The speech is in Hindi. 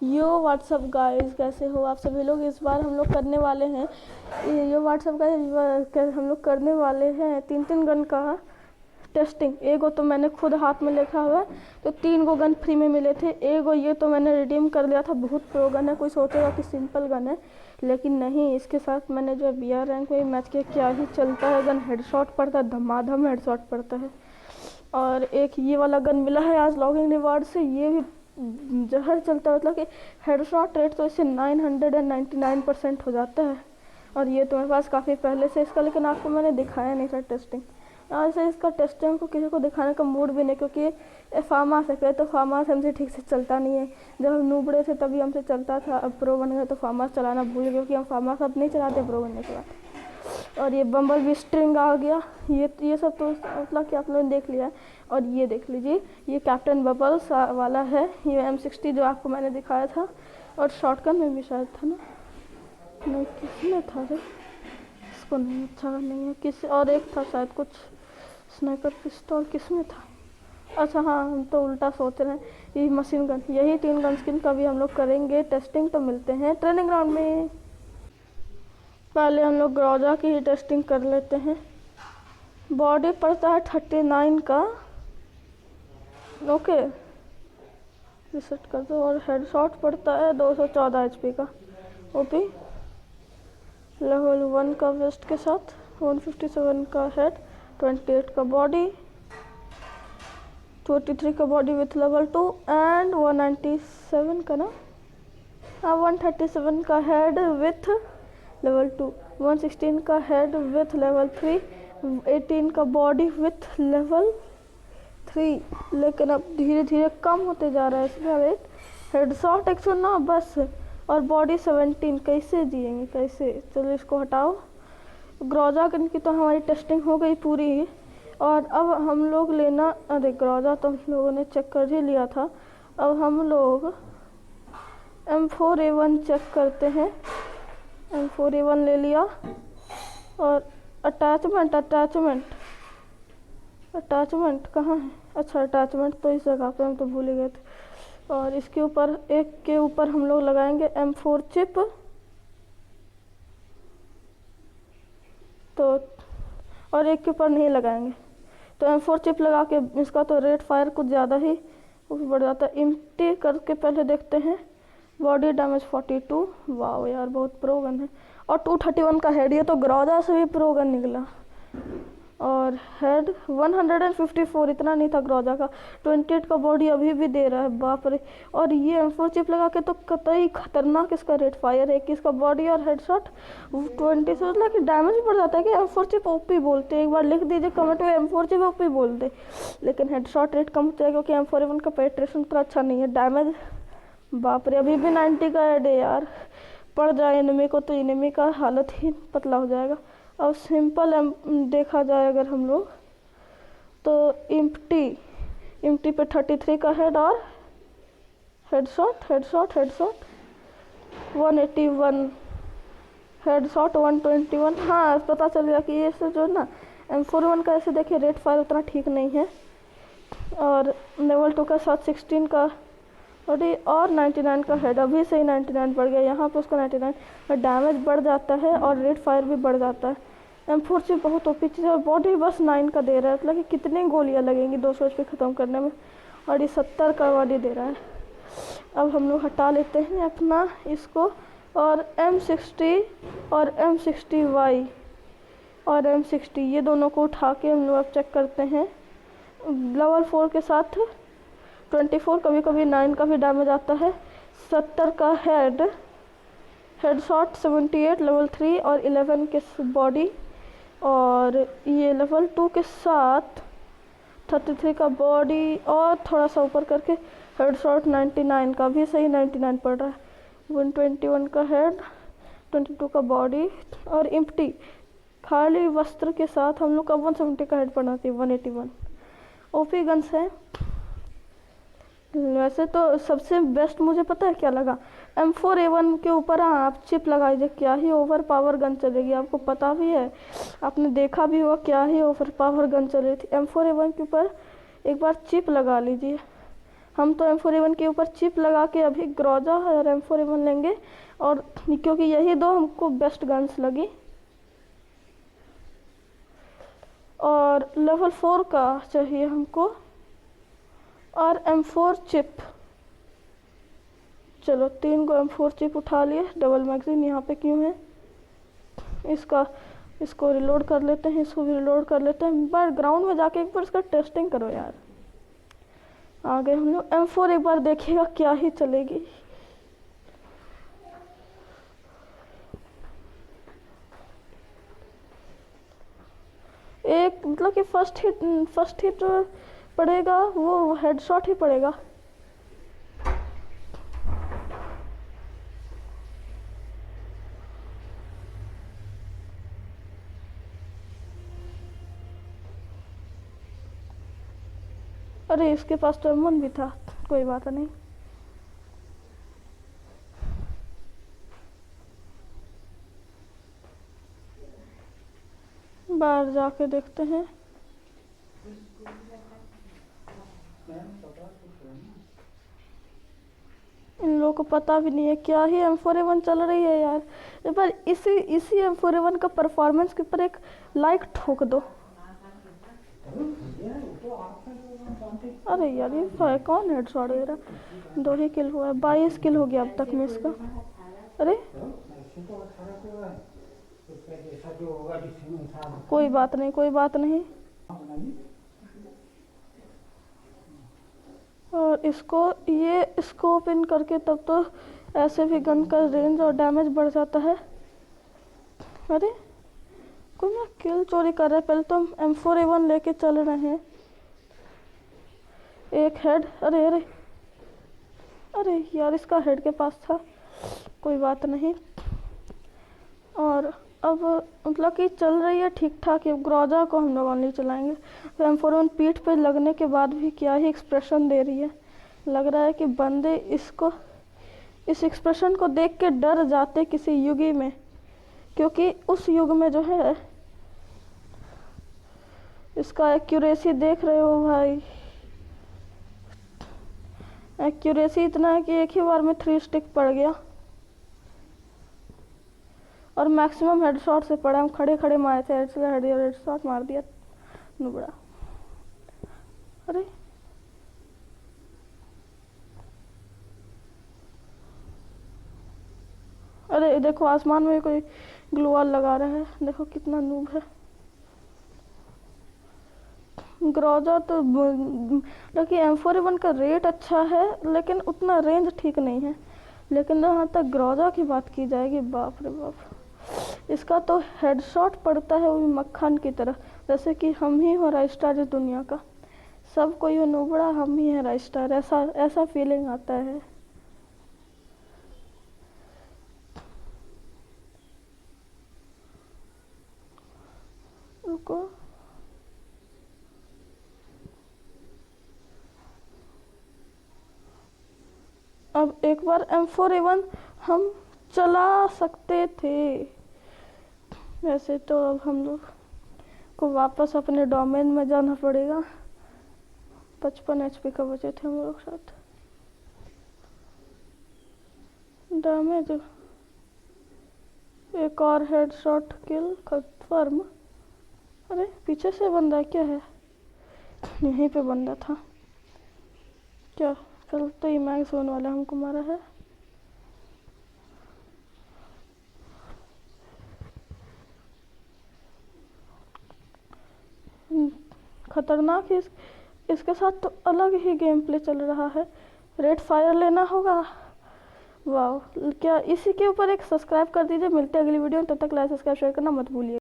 यो व्हाट्सअप गाइस, कैसे हो आप सभी लोग। इस बार हम लोग करने वाले हैं यो व्हाट्सअप गाइस, हम लोग करने वाले हैं 3 गन का टेस्टिंग। एगो तो मैंने खुद हाथ में लिखा हुआ है, तो 3 गो गन फ्री में मिले थे। एगो ये तो मैंने रिडीम कर लिया था, बहुत प्रो गन है। कोई सोचेगा कि सिंपल गन है, लेकिन नहीं। इसके साथ मैंने जो BR रैंक में मैच किया, क्या ही चलता है। गन हेडशॉट पड़ता है, धमाधम हेडशॉट पड़ता है। और एक ये वाला गन मिला है आज लॉगिंग रिवार्ड से, ये भी जहर चलता है। मतलब कि हेडशॉट रेट तो इससे 999% हो जाता है। और ये तो मेरे पास काफ़ी पहले से इसका, लेकिन आपको मैंने दिखाया नहीं था टेस्टिंग। आज से इसका टेस्टिंग को किसी को दिखाने का मूड भी नहीं, क्योंकि ये फार्मा से करे तो फार्मा से हमसे ठीक से चलता नहीं है। जब हम नूबड़े थे तभी हमसे चलता था, अब प्रो बन गए तो फार्मा चलाना भूल गए, क्योंकि हम फार्मा सब नहीं चलाते प्रो बनने के बाद। और ये बम्बल भी स्ट्रिंग आ गया। ये सब तो मतलब कि आप लोगों ने देख लिया है। और ये देख लीजिए, ये कैप्टन बबल्स वाला है, ये M60 जो आपको मैंने दिखाया था। और शॉटगन में भी शायद था ना, नहीं किसमें था रे, इसको नहीं, अच्छा नहीं है किस, और एक था शायद कुछ स्नाइपर पिस्तौल, किसमें था। अच्छा हाँ, हम तो उल्टा सोच रहे हैं। ये मशीन गन, यही 3 गन स्किन का भी हम लोग करेंगे टेस्टिंग। तो मिलते हैं ट्रेनिंग ग्राउंड में। पहले हम लोग ग्रोजा की ही टेस्टिंग कर लेते हैं। बॉडी पड़ता है 39 का, ओके रिसेट कर दो। और हेडशॉट पड़ता है 214 HP का, ओपी लेवल 1 का वेस्ट के साथ, 157 का हेड, 28 का बॉडी, 23 का बॉडी विथ लेवल 2 एंड 197 का ना, 137 का हेड विथ लेवल 2, 116 का हेड विथ लेवल 3, 18 का बॉडी विथ लेवल 3। लेकिन अब धीरे धीरे कम होते जा रहा है इसका रेट। हेडशॉट 109 बस, और बॉडी 17। कैसे जिएंगे कैसे, चलो इसको हटाओ। ग्रोजा गन की तो हमारी टेस्टिंग हो गई पूरी। और अब हम लोग लेना, अरे ग्रोजा तो हम लोगों ने चेक कर ही लिया था। अब हम लोग M4A1 चेक करते हैं। M4A1 ले लिया। और अटैचमेंट कहाँ है, अच्छा अटैचमेंट तो इस जगह पे, हम तो भूल ही गए थे। और इसके ऊपर, एक के ऊपर हम लोग लगाएंगे M4 चिप। तो और एक के ऊपर नहीं लगाएंगे, तो M4 चिप लगा के इसका तो रेट फायर कुछ ज़्यादा ही बढ़ जाता है। इम्प्टी करके पहले देखते हैं। बॉडी डैमेज 42, वाह यार बहुत प्रो गन है। और 231 का हेड, ये तो ग्रोजा से भी प्रो गन निकला। और हेड 154, इतना नहीं था ग्रोजा का। 28 का बॉडी अभी भी दे रहा है, बाप रे। और ये M4 चिप लगा के तो कतई खतरनाक इसका रेट फायर है कि इसका बॉडी और हेडशॉट 20 से, मतलब कि डैमेज बढ़ जाता है कि M4 चिप ओपी बोलते हैं। एक बार लिख दीजिए कमेंट में, M4 चिप ओपी बोलते। लेकिन हेडशॉट रेट कम होता है, क्योंकि M4A1 का पेट्रेशन उतना अच्छा नहीं है। डैमेज बाप रे, अभी भी 90 का हेड है यार। पड़ जाए एनिमी को तो एनिमी का हालत ही पतला हो जाएगा। अब सिंपल देखा जाए अगर हम लोग, तो इम्प्टी पे 33 का हेड और हेडशॉट 181, हेडशॉट 121। हाँ पता चल गया कि ये जो ना M4A1 का, ऐसे देखिए रेट फायर उतना ठीक नहीं है। और लेवल 2 का साथ 16 का बॉडी और 99 का हेड, अभी से ही 99 बढ़ गया। यहाँ पे उसका 99 और डैमेज बढ़ जाता है और रेट फायर भी बढ़ जाता है। M4 से बहुत ओपी चीज़ है। और बॉडी बस 9 का दे रहा है, मतलब कि कितनी गोलियां लगेंगी 200 HP ख़त्म करने में। और ये 70 का बॉडी दे रहा है। अब हम लोग हटा लेते हैं अपना इसको, और M60 और M60Y और M60, ये दोनों को उठा के हम लोग अब चेक करते हैं। लेवल 4 के साथ 24, कभी कभी 9 का भी डैमेज आता है। 70 का हेडशॉट 78 लेवल 3 और 11 के बॉडी। और ये लेवल 2 के साथ 33 का बॉडी और थोड़ा सा ऊपर करके हेडशॉट 99 का भी सही 99 पड़ रहा है। 121 का हेड, 22 का बॉडी और इम्प्टी खाली वस्त्र के साथ हम लोग का 170 का हेड पड़ना चाहिए। 181 ओपी गन्स है। वैसे तो सबसे बेस्ट मुझे पता है क्या लगा, M4A1 के ऊपर आप चिप लगाइए, क्या ही ओवर पावर गन चलेगी। आपको पता भी है, आपने देखा भी होगा क्या ही ओवर पावर गन चल रही थी। M4A1 के ऊपर एक बार चिप लगा लीजिए, हम तो M4A1 के ऊपर चिप लगा के अभी ग्रोजा और M4A1 लेंगे, और क्योंकि यही दो हमको बेस्ट गन्स लगी। और लेवल 4 का चाहिए हमको, और M4 चिप। चलो 3 को M4 चिप उठा लिए। डबल मैगजीन यहाँ पे क्यों है? इसको रिलोड कर लेते हैं, इसको भी रिलोड कर लेते हैं। बार ग्राउंड में जाके एक बार इसका टेस्टिंग करो यार। आ गए हम लोग। M4 एक बार देखिएगा क्या ही चलेगी। एक मतलब कि फर्स्ट हिट पड़ेगा वो हेडशॉट ही पड़ेगा। अरे इसके पास तो M1 भी था, कोई बात नहीं। बाहर जाके देखते हैं। इन लोगों को पता भी नहीं है क्या ही M4A1 चल रही है यार। एक बार इसी M4A1 का परफॉर्मेंस के ऊपर एक लाइक ठोक दो। अरे यार ये कौन हेडशॉट दे रहा? 2 ही किल हुआ है, 22 किल हो गया अब तक में इसका। अरे कोई बात नहीं, कोई बात नहीं। और ये स्कोप इन करके तब तो ऐसे भी गन का रेंज और डैमेज बढ़ जाता है। अरे कोई ना किल चोरी कर रहा है। पहले तो हम M4A1 लेके चल रहे हैं। एक हेड। अरे अरे अरे यार इसका हेड के पास था, कोई बात नहीं। और अब मतलब कि चल रही है ठीक ठाक। ये ग्रोजा को हम लोग ऑनली चलाएंगे। तो M4A1 पीठ पे लगने के बाद भी क्या ही एक्सप्रेशन दे रही है। लग रहा है कि बंदे इस एक्सप्रेशन को देख के डर जाते किसी युगी में, क्योंकि उस युग में जो है इसका एक्यूरेसी देख रहे हो भाई। एक्यूरेसी इतना है कि एक ही बार में 3 स्टिक पड़ गया, और मैक्सिमम हेडशॉट से पड़ा। हम खड़े खड़े मारे थे, हेडशॉट मार दिया नुबड़ा। अरे अरे देखो आसमान में कोई ग्लू वॉल लगा रहा है, देखो कितना नूब है। ग्रोजा तो देखिए M4A1 का रेट अच्छा है, लेकिन उतना रेंज ठीक नहीं है। लेकिन जहाँ तक ग्रोजा की बात की जाएगी, बाप रे बाप, इसका तो हेडशॉट पड़ता है वो भी मक्खन की तरह। जैसे कि हम ही हो राइस्टार इस दुनिया का, सब कोई हो नुबड़ा, हम ही है राइस्टार, ऐसा फीलिंग आता है। रुको अब एक बार M4A1 हम चला सकते थे। वैसे तो अब हम लोग को वापस अपने डोमेन में जाना पड़ेगा। 55 HP का बचे थे हम लोग साथ। डैमेज, एक और हेडशॉट किल कंफर्म। अरे पीछे से बंदा क्या है? यहीं पे बंदा था क्या? कल तो ये मैक्स होने वाला हमको मारा है। खतरनाक है। इसके साथ तो अलग ही गेम प्ले चल रहा है। रेड फायर लेना होगा। वाह, क्या इसी के ऊपर एक सब्सक्राइब कर दीजिए। मिलते हैं अगली वीडियो में, तब तक लाइक सब्सक्राइब शेयर करना मत भूलिए।